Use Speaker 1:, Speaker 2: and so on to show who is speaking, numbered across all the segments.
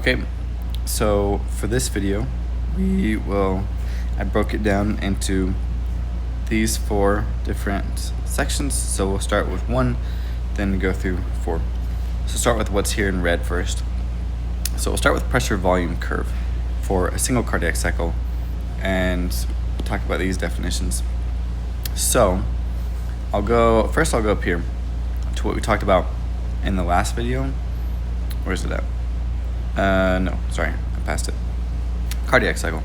Speaker 1: Okay, so for this video, I broke it down into these 4 different sections. So we'll start with 1, then go through 4. So start with what's here in red first. So we'll start with pressure volume curve for a single cardiac cycle and talk about these definitions. So I'll go up here to what we talked about in the last video. Where is it at? No, sorry, I passed it. Cardiac cycle.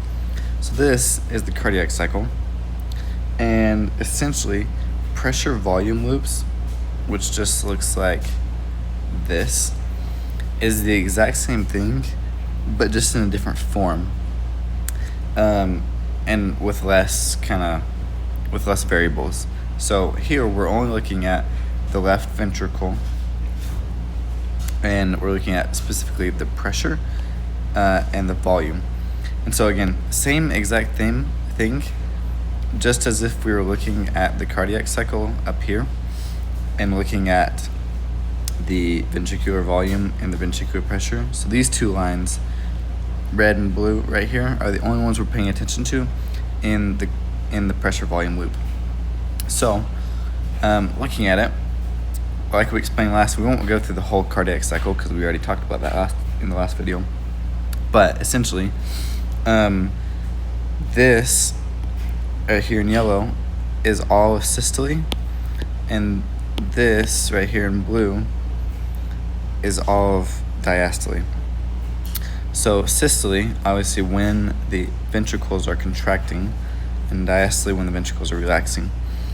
Speaker 1: So this is the cardiac cycle, and essentially pressure volume loops, which just looks like this, is the exact same thing, but just in a different form, and with less variables. So here we're only looking at the left ventricle, and we're looking at specifically the pressure and the volume. And so again, same exact thing, just as if we were looking at the cardiac cycle up here and looking at the ventricular volume and the ventricular pressure. So these 2 lines, red and blue right here, are the only ones we're paying attention to in the pressure volume loop. So looking at it, like we explained last, we won't go through the whole cardiac cycle because we already talked about that in the last video. But essentially, this right here in yellow is all of systole, and this right here in blue is all of diastole. So systole, obviously, when the ventricles are contracting, and diastole when the ventricles are relaxing.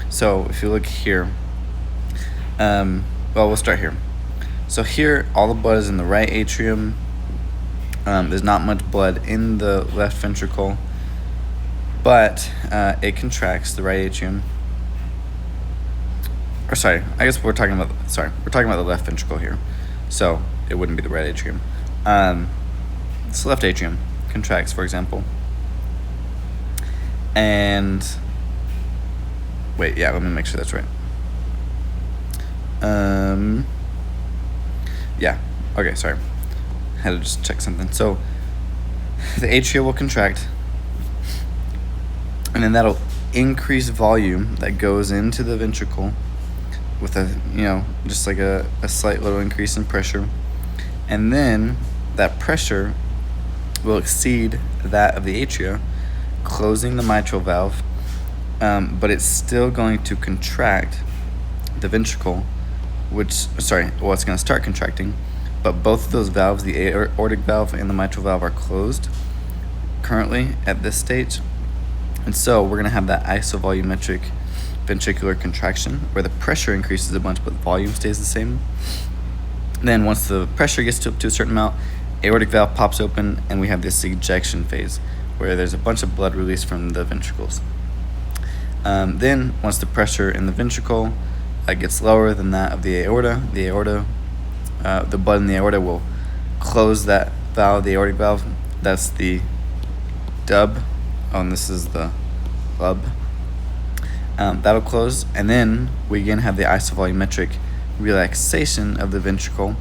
Speaker 1: So if you look here, we'll start here. So here, all the blood is in the right atrium. There's not much blood in the left ventricle, but it contracts the right atrium. Or sorry, I guess we're talking about the left ventricle here. So it wouldn't be the right atrium. It's the left atrium contracts, for example. And wait, yeah, let me make sure that's right. Yeah, okay, sorry. I had to just check something. So the atria will contract, and then that'll increase volume that goes into the ventricle with just like a slight little increase in pressure. And then that pressure will exceed that of the atria, closing the mitral valve, but it's still going to contract the ventricle, it's going to start contracting, but both of those valves, the aortic valve and the mitral valve, are closed currently at this stage. And so we're going to have that isovolumetric ventricular contraction where the pressure increases a bunch but the volume stays the same. Then once the pressure gets to a certain amount, aortic valve pops open and we have this ejection phase where there's a bunch of blood released from the ventricles. Then once the pressure in the ventricle gets lower than that of the aorta, the blood in the aorta will close that valve, the aortic valve. That's the dub. And this is the lub. That'll close, and then we again have the isovolumetric relaxation of the ventricle,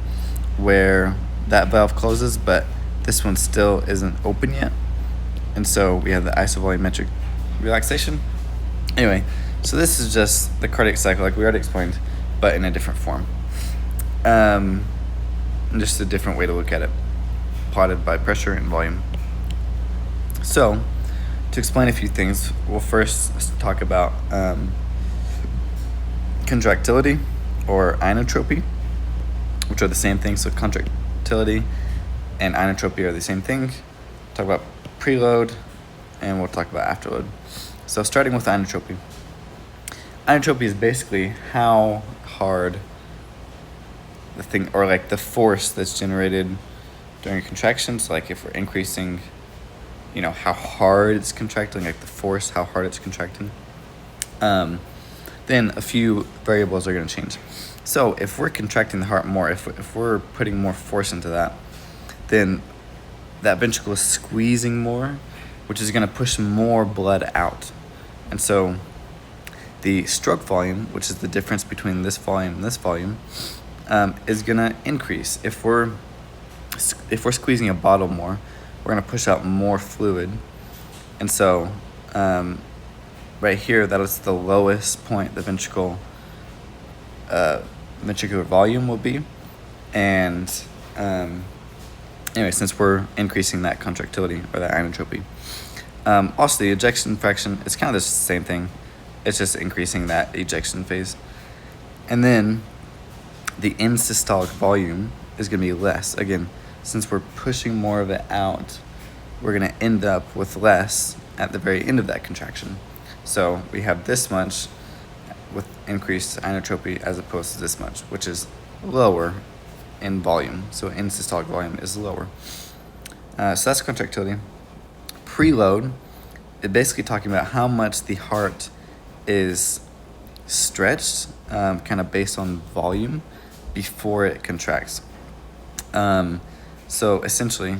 Speaker 1: where that valve closes, but this one still isn't open yet, and so we have the isovolumetric relaxation. Anyway, so this is just the cardiac cycle, like we already explained, but in a different form. Just a different way to look at it, plotted by pressure and volume. So, to explain a few things, we'll first talk about contractility or inotropy, which are the same thing. So contractility and inotropy are the same thing. Talk about preload, and we'll talk about afterload. So starting with inotropy. Inotropy is basically how hard the thing, or like the force that's generated during contractions. Like if we're increasing, how hard it's contracting, like the force, how hard it's contracting. Then a few variables are going to change. So if we're contracting the heart more, if we're putting more force into that, then that ventricle is squeezing more, which is going to push more blood out. And so the stroke volume, which is the difference between this volume and this volume, is going to increase. If we're if we're squeezing a bottle more, we're going to push out more fluid. And so right here, that is the lowest point the ventricular volume will be. And anyway, since we're increasing that contractility or that inotropy. Also, the ejection fraction is kind of the same thing. It's just increasing that ejection phase. And then the end systolic volume is going to be less. Again, since we're pushing more of it out, we're going to end up with less at the very end of that contraction. So we have this much with increased inotropy as opposed to this much, which is lower in volume. So end systolic volume is lower. So that's contractility. Preload is basically talking about how much the heart is stretched, kind of based on volume before it contracts. So essentially,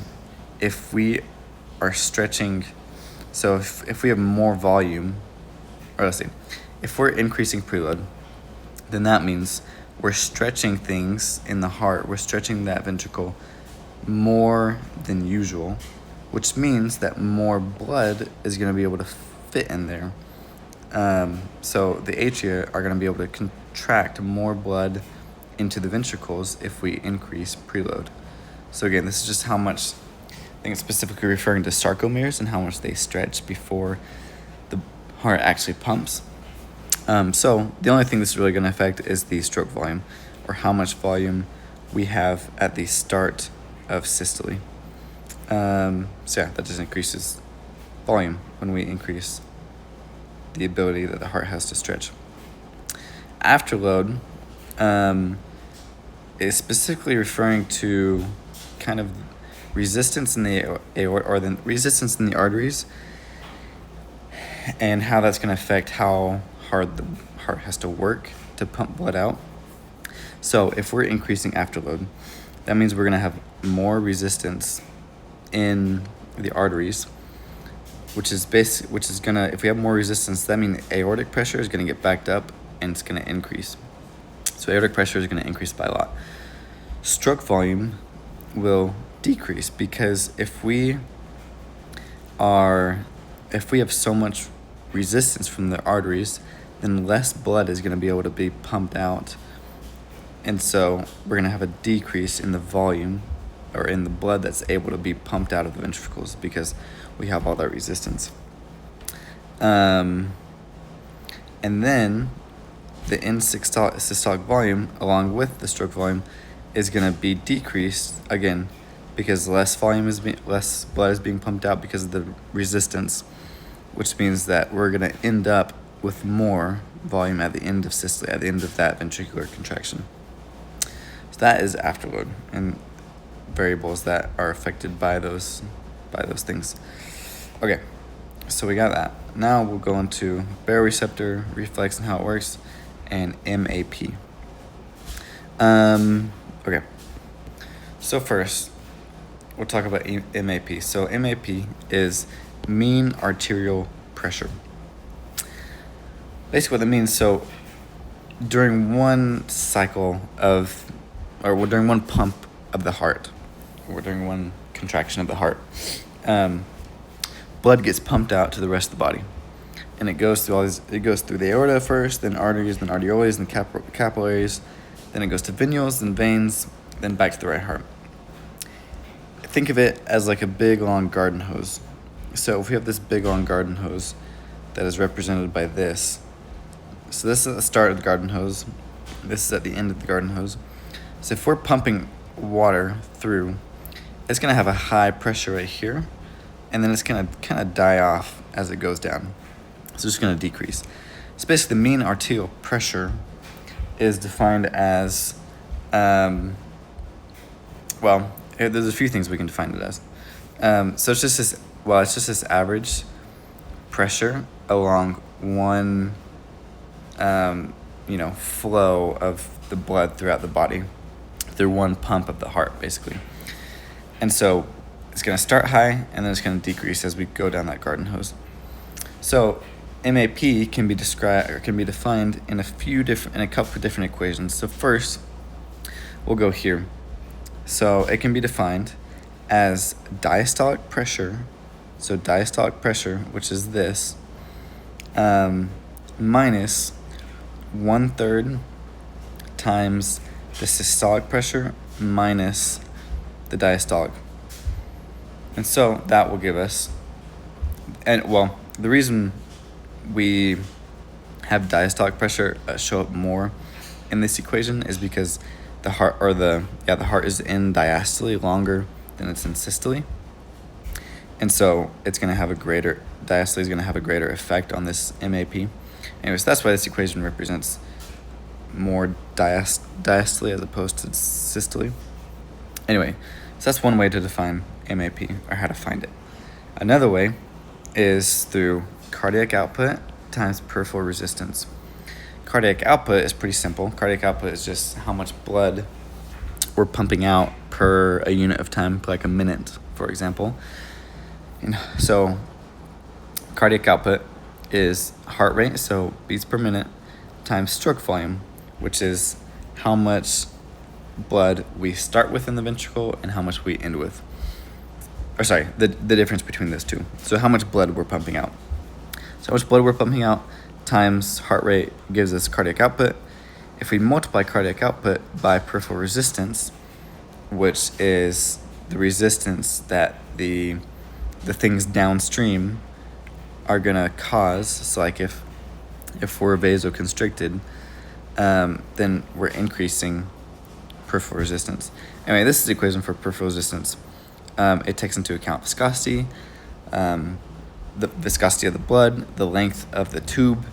Speaker 1: if we are stretching, so if we have more volume, or let's see, if we're increasing preload, then that means we're stretching things in the heart, we're stretching that ventricle more than usual, which means that more blood is going to be able to fit in there. So the atria are going to be able to contract more blood into the ventricles if we increase preload. So again, this is just how much, I think it's specifically referring to sarcomeres and how much they stretch before the heart actually pumps. So the only thing this is really going to affect is the stroke volume, or how much volume we have at the start of systole. So yeah, that just increases volume when we increase the ability that the heart has to stretch. Afterload is specifically referring to kind of resistance in the aorta, or the resistance in the arteries, and how that's going to affect how hard the heart has to work to pump blood out. So if we're increasing afterload, that means we're going to have more resistance in the arteries, which is gonna, if we have more resistance, that means aortic pressure is going to get backed up and it's going to increase. So aortic pressure is going to increase by a lot. Stroke volume will decrease, because if we have so much resistance from the arteries, then less blood is going to be able to be pumped out, and so we're going to have a decrease in the volume, or in the blood that's able to be pumped out of the ventricles, because we have all that resistance. And then the end systolic volume, along with the stroke volume, is going to be decreased again, because less blood is being pumped out because of the resistance, which means that we're going to end up with more volume at the end of systole, at the end of that ventricular contraction. So that is afterload, and variables that are affected by those things. Okay, so we got that. Now we'll go into baroreceptor reflex and how it works, and MAP. Okay, so first we'll talk about MAP. So MAP is mean arterial pressure. Basically what that means, so during one cycle of, or during one pump of the heart, or during one contraction of the heart, blood gets pumped out to the rest of the body, and it goes through it goes through the aorta first, then arteries, then arterioles, then capillaries, then it goes to venules, then veins, then back to the right heart. Think of it as like a big long garden hose. So if we have this big long garden hose that is represented by this, so this is at the start of the garden hose, this is at the end of the garden hose. So if we're pumping water through, it's going to have a high pressure right here, and then it's going to kind of die off as it goes down. So it's just going to decrease. So basically the mean arterial pressure is defined as, there's a few things we can define it as. So it's just this average pressure along one, flow of the blood throughout the body, through one pump of the heart, basically. And so it's going to start high, and then it's going to decrease as we go down that garden hose. So MAP can be defined in a couple of different equations. So first, we'll go here. So it can be defined as diastolic pressure. So diastolic pressure, which is this, minus 1/3 times the systolic pressure minus the diastolic. And so that will give us, and well, the reason we have diastolic pressure show up more in this equation is because the heart is in diastole longer than it's in systole. And so it's going to have diastole is going to have a greater effect on this MAP. Anyways, that's why this equation represents more diastole as opposed to systole. Anyway, so that's one way to define MAP, or how to find it. Another way is through cardiac output times peripheral resistance. Cardiac output is pretty simple. Cardiac output is just how much blood we're pumping out per a unit of time, like a minute, for example. And so cardiac output is heart rate, so beats per minute, times stroke volume, which is how much blood we start with in the ventricle and how much we end with. Or sorry, the difference between those two. So how much blood we're pumping out. So how much blood we're pumping out times heart rate gives us cardiac output. If we multiply cardiac output by peripheral resistance, which is the resistance that the things downstream are gonna cause, so like if we're vasoconstricted, then we're increasing peripheral resistance. Anyway, this is the equation for peripheral resistance. It takes into account viscosity, the viscosity of the blood, the length of the tube,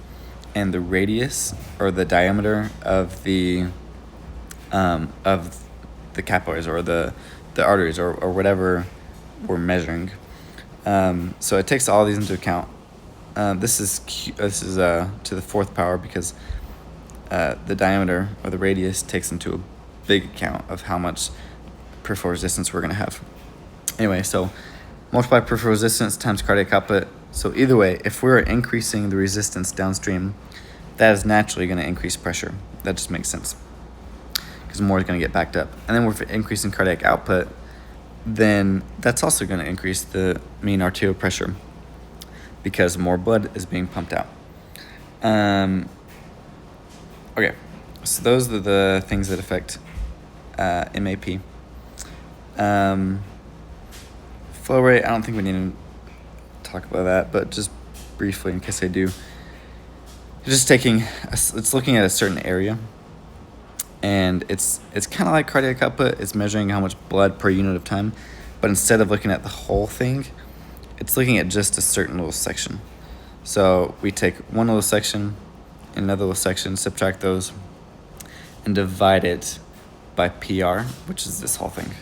Speaker 1: and the radius or the diameter of the capillaries or the arteries or whatever we're measuring. So it takes all these into account. This is to the fourth power because the diameter or the radius takes into a big account of how much peripheral resistance we're going to have. Anyway, so multiply peripheral resistance times cardiac output. So either way, if we're increasing the resistance downstream, that is naturally going to increase pressure. That just makes sense because more is going to get backed up. And then if we're increasing cardiac output, then that's also going to increase the mean arterial pressure because more blood is being pumped out. Okay, so those are the things that affect MAP. Flow rate, I don't think we need to talk about that, but just briefly in case I do. It's looking at a certain area, and it's kind of like cardiac output. It's measuring how much blood per unit of time, but instead of looking at the whole thing, it's looking at just a certain little section. So we take one little section, another little section, subtract those, and divide it by PR, which is this whole thing.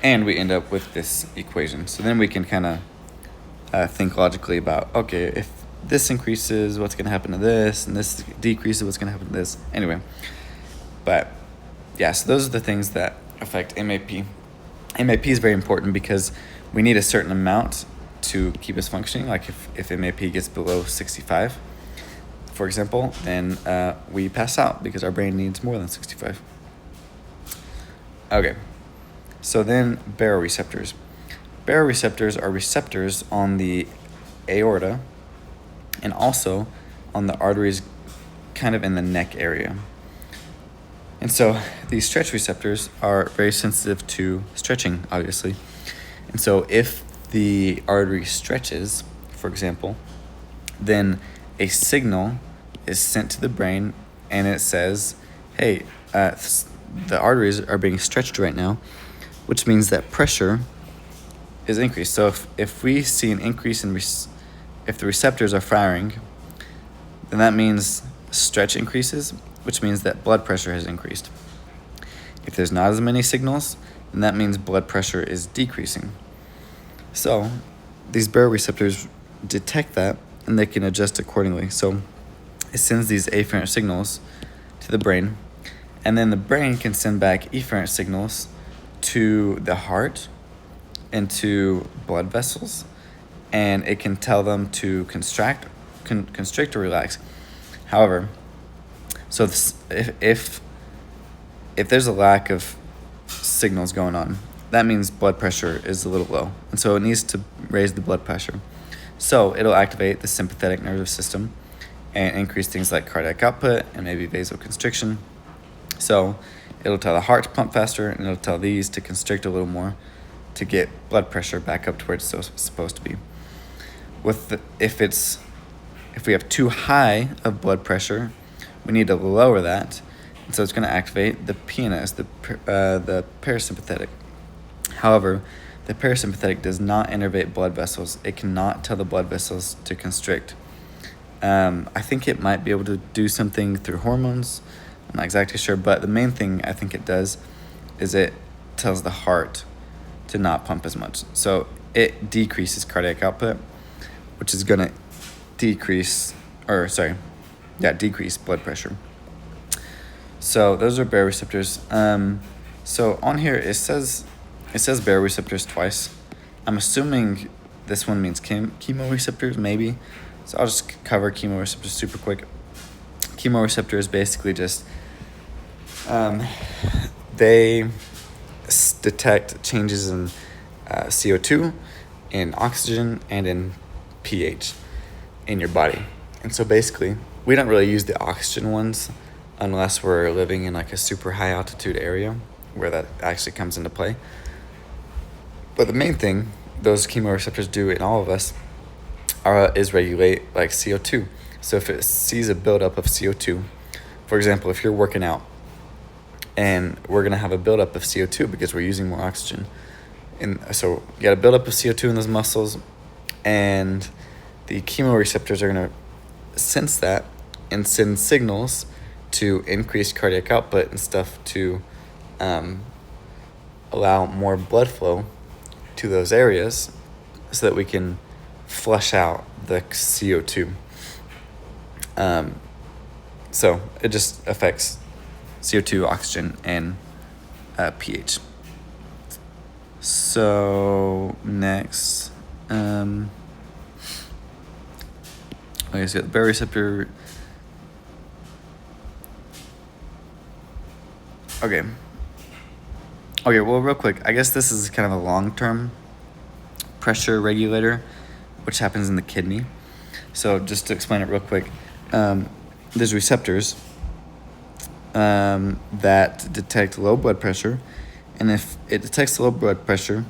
Speaker 1: And we end up with this equation. So then we can kind of think logically about, okay, if this increases, what's going to happen to this, and this decreases, what's going to happen to this. Anyway, but yeah, so those are the things that affect MAP. MAP is very important because we need a certain amount to keep us functioning. Like if MAP gets below 65, for example, then we pass out because our brain needs more than 65. Okay, so then baroreceptors. Baroreceptors are receptors on the aorta and also on the arteries kind of in the neck area. And so these stretch receptors are very sensitive to stretching, obviously. And so if the artery stretches, for example, then a signal is sent to the brain and it says, hey, the arteries are being stretched right now, which means that pressure is increased. So if we see an increase in if the receptors are firing, then that means stretch increases, which means that blood pressure has increased. If there's not as many signals, then that means blood pressure is decreasing. So these baroreceptors detect that and they can adjust accordingly. So it sends these afferent signals to the brain, and then the brain can send back efferent signals to the heart and to blood vessels, and it can tell them to constrict or relax. However, so if there's a lack of signals going on. That means blood pressure is a little low, and so it needs to raise the blood pressure. So it'll activate the sympathetic nervous system and increase things like cardiac output and maybe vasoconstriction. So it'll tell the heart to pump faster, and it'll tell these to constrict a little more to get blood pressure back up to where it's supposed to be. If we have too high of blood pressure, we need to lower that, and so it's going to activate the PNS, the parasympathetic. However, the parasympathetic does not innervate blood vessels. It cannot tell the blood vessels to constrict. I think it might be able to do something through hormones. I'm not exactly sure, but the main thing I think it does is it tells the heart to not pump as much. So it decreases cardiac output, which is going to decrease blood pressure. So those are baroreceptors. So on here it says baroreceptors twice. I'm assuming this one means chemoreceptors, maybe. So I'll just cover chemoreceptors super quick. Chemoreceptor is basically just they detect changes in CO2, in oxygen, and in pH in your body. And so basically, we don't really use the oxygen ones unless we're living in like a super high altitude area where that actually comes into play. But the main thing those chemoreceptors do in all of us is regulate like CO2. So if it sees a buildup of CO2, for example, if you're working out and we're going to have a buildup of CO2 because we're using more oxygen, and so you got a buildup of CO2 in those muscles, and the chemoreceptors are going to sense that and send signals to increase cardiac output and stuff to allow more blood flow to those areas so that we can flush out the CO2. So it just affects CO2, oxygen, and pH. So next, so the baroreceptor. Okay, well, real quick, I guess this is kind of a long-term pressure regulator, which happens in the kidney. So just to explain it real quick, there's receptors that detect low blood pressure, and if it detects low blood pressure,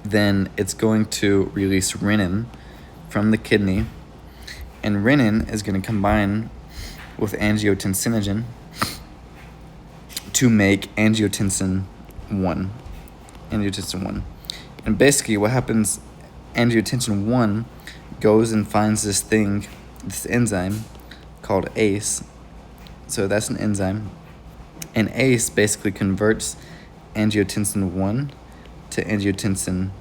Speaker 1: then it's going to release renin from the kidney, and renin is going to combine with angiotensinogen to make angiotensin 1. And basically what happens, angiotensin 1 goes and finds this enzyme called ACE. So that's an enzyme. And ACE basically converts angiotensin 1 to angiotensin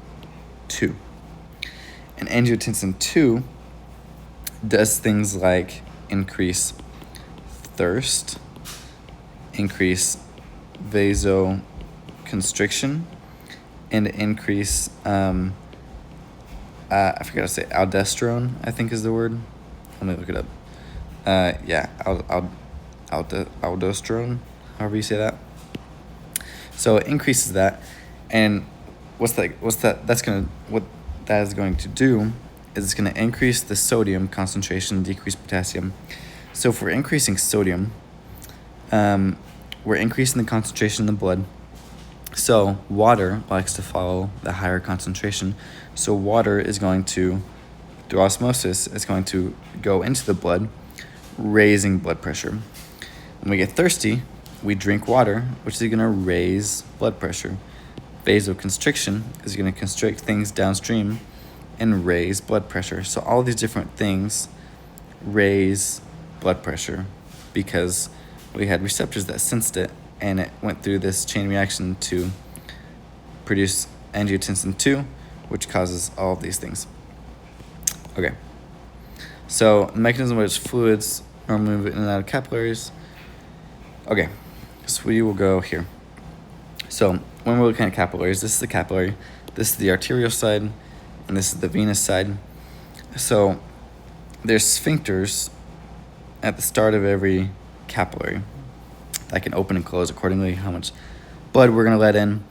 Speaker 1: 2. And angiotensin 2 does things like increase thirst, increase vasoconstriction, and increase I forgot to say aldosterone, I think is the word. Let me look it up. Aldosterone, however you say that. So it increases that, and what that is going to do is it's going to increase the sodium concentration, decrease potassium. So if we're increasing sodium, we're increasing the concentration in the blood. So water likes to follow the higher concentration. So water is going to, through osmosis, it's going to go into the blood, raising blood pressure. When we get thirsty, we drink water, which is going to raise blood pressure. Vasoconstriction is going to constrict things downstream and raise blood pressure. So all these different things raise blood pressure because we had receptors that sensed it, and it went through this chain reaction to produce angiotensin 2, which causes all of these things. Okay. So the mechanism by which fluids normally move in and out of capillaries. Okay, so we will go here. So when we're looking at capillaries, this is the capillary, this is the arterial side, and this is the venous side. So there's sphincters at the start of every capillary that can open and close accordingly how much blood we're going to let in.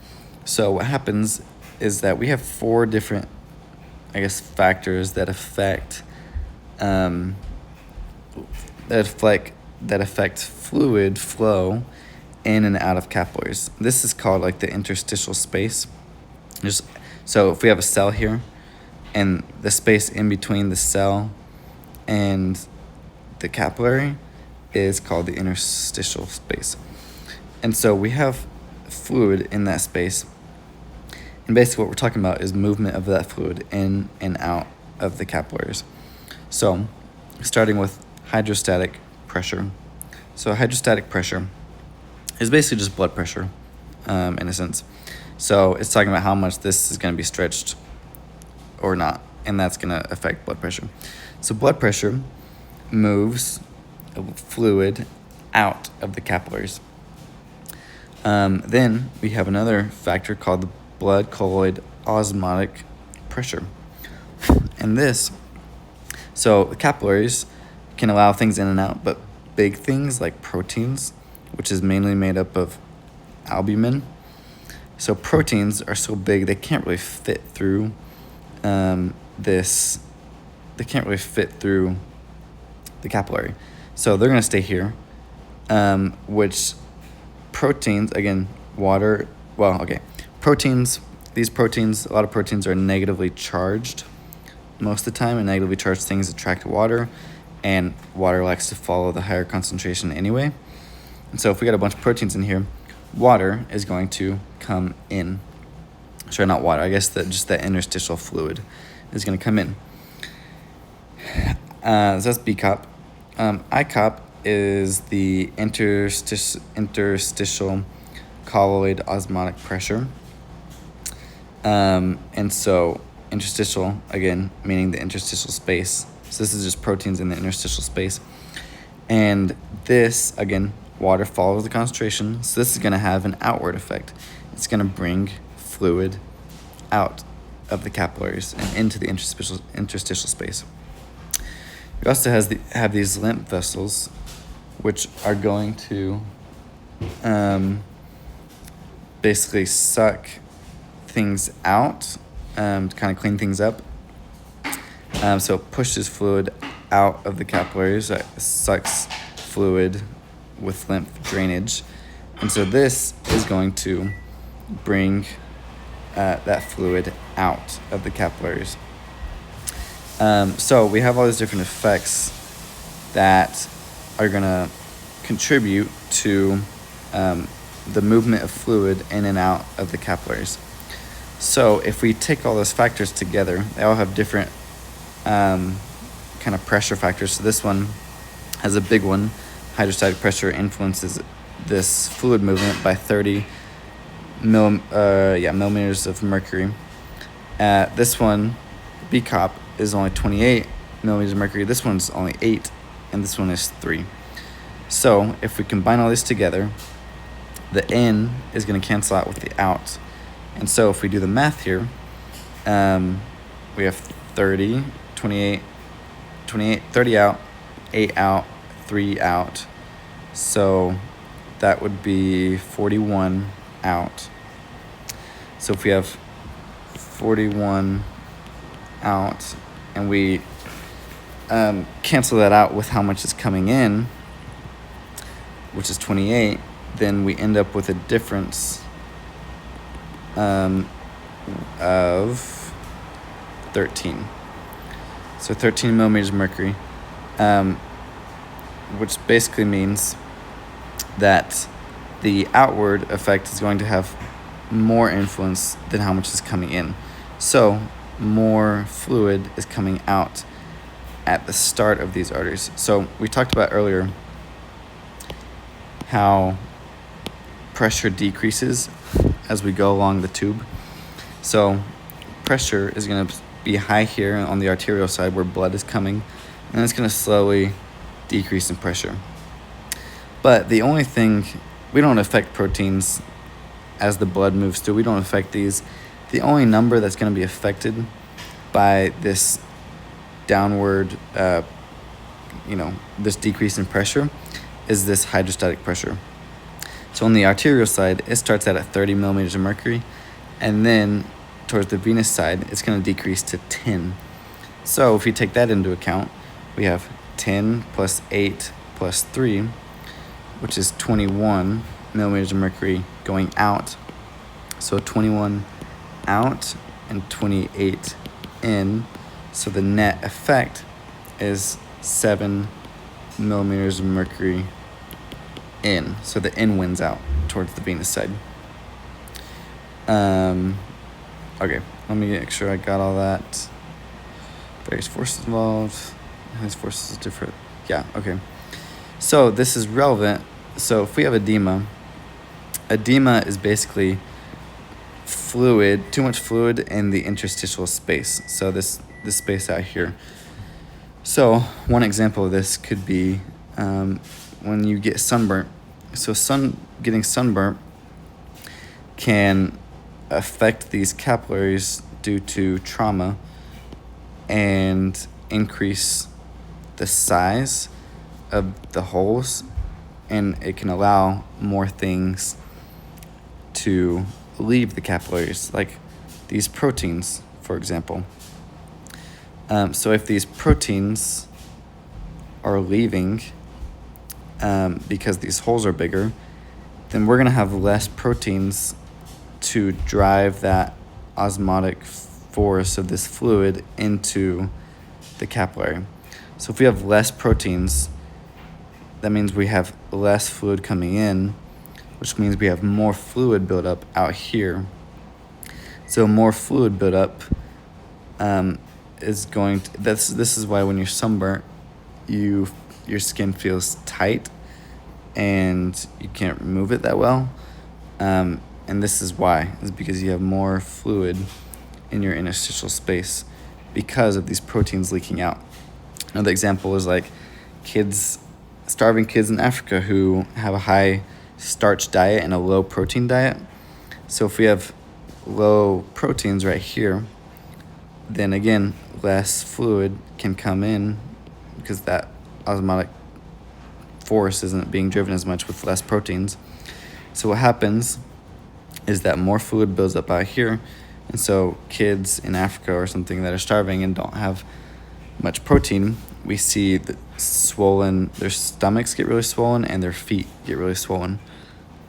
Speaker 1: So what happens is that we have 4 different, factors that affect fluid flow in and out of capillaries. This is called like the interstitial space. So if we have a cell here, and the space in between the cell and the capillary is called the interstitial space. And so we have fluid in that space. And basically what we're talking about is movement of that fluid in and out of the capillaries. So starting with hydrostatic pressure. So hydrostatic pressure is basically just blood pressure, in a sense. So it's talking about how much this is going to be stretched or not, and that's going to affect blood pressure. So blood pressure moves fluid out of the capillaries. Then we have another factor called the blood colloid osmotic pressure. And so the capillaries can allow things in and out, but big things like proteins, which is mainly made up of albumin. So proteins are so big they can't really fit through They can't really fit through the capillary, so they're going to stay here. Which proteins, again, water. Well, okay, proteins. These proteins, a lot of proteins are negatively charged most of the time, and negatively charged things attract water, and water likes to follow the higher concentration anyway. And so if we got a bunch of proteins in here, water is going to come in. Sorry, not water. I guess just that interstitial fluid is going to come in. So that's BCOP. ICOP is the interstitial colloid osmotic pressure. And so interstitial, again, meaning the interstitial space. So this is just proteins in the interstitial space. And this, again, water follows the concentration. So this is going to have an outward effect. It's going to bring fluid out of the capillaries and into the interstitial space. We also have these lymph vessels, which are going to basically suck things out to kind of clean things up. So it pushes fluid out of the capillaries, sucks fluid with lymph drainage. And so this is going to bring that fluid out of the capillaries. So we have all these different effects that are going to contribute to the movement of fluid in and out of the capillaries. So if we take all those factors together, they all have different kind of pressure factors. So this one has a big one. Hydrostatic pressure influences this fluid movement by 30 millimeters of mercury. This one, BCOP, is only 28 millimeters of mercury. This one's only 8, and this one is 3. So if we combine all this together, the in is going to cancel out with the out. And so if we do the math here, we have 30, 28, 30 out, 8 out, 3 out. So that would be 41 out. So if we have 41 out and we cancel that out with how much is coming in, which is 28, then we end up with a difference of 13. So 13 millimeters of mercury, which basically means that the outward effect is going to have more influence than how much is coming in. So more fluid is coming out at the start of these arteries. So we talked about earlier how pressure decreases as we go along the tube. So pressure is going to be high here on the arterial side where blood is coming, and it's going to slowly decrease in pressure. But the only thing, we don't affect proteins as the blood moves through. We don't affect these. The only number that's going to be affected by this downward, this decrease in pressure is this hydrostatic pressure. So on the arterial side, it starts out at 30 millimeters of mercury, and then towards the venous side, it's going to decrease to 10. So if you take that into account, we have 10 plus 8 plus 3, which is 21 millimeters of mercury going out. So 21 out and 28 in. So the net effect is 7 millimeters of mercury in. So the in wins out towards the venous side. Okay, let me make sure I got all that. Various forces involved. These forces are different. Yeah, okay. So this is relevant. So if we have edema is basically fluid, too much fluid in the interstitial space. So this space out here. So one example of this could be when you get sunburnt. So getting sunburnt can affect these capillaries due to trauma and increase the size of the holes, and it can allow more things to leave the capillaries, like these proteins, for example. So if these proteins are leaving because these holes are bigger, then we're going to have less proteins to drive that osmotic force of this fluid into the capillary. So if we have less proteins, that means we have less fluid coming in, which means we have more fluid buildup out here. So more fluid buildup is going to, this is why when you're sunburnt, your skin feels tight and you can't remove it that well. And this is why, is because you have more fluid in your interstitial space because of these proteins leaking out. Another example is like starving kids in Africa who have a high starch diet and a low protein diet. So if we have low proteins right here, then again, less fluid can come in because that osmotic force isn't being driven as much with less proteins. So what happens is that more fluid builds up out here, and so kids in Africa or something that are starving and don't have much protein, we see that their stomachs get really swollen and their feet get really swollen.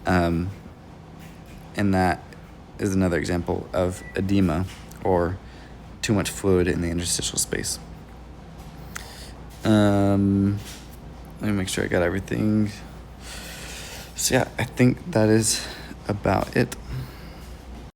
Speaker 1: And that is another example of edema, or too much fluid in the interstitial space. Let me make sure I got everything. So yeah, I think that is about it.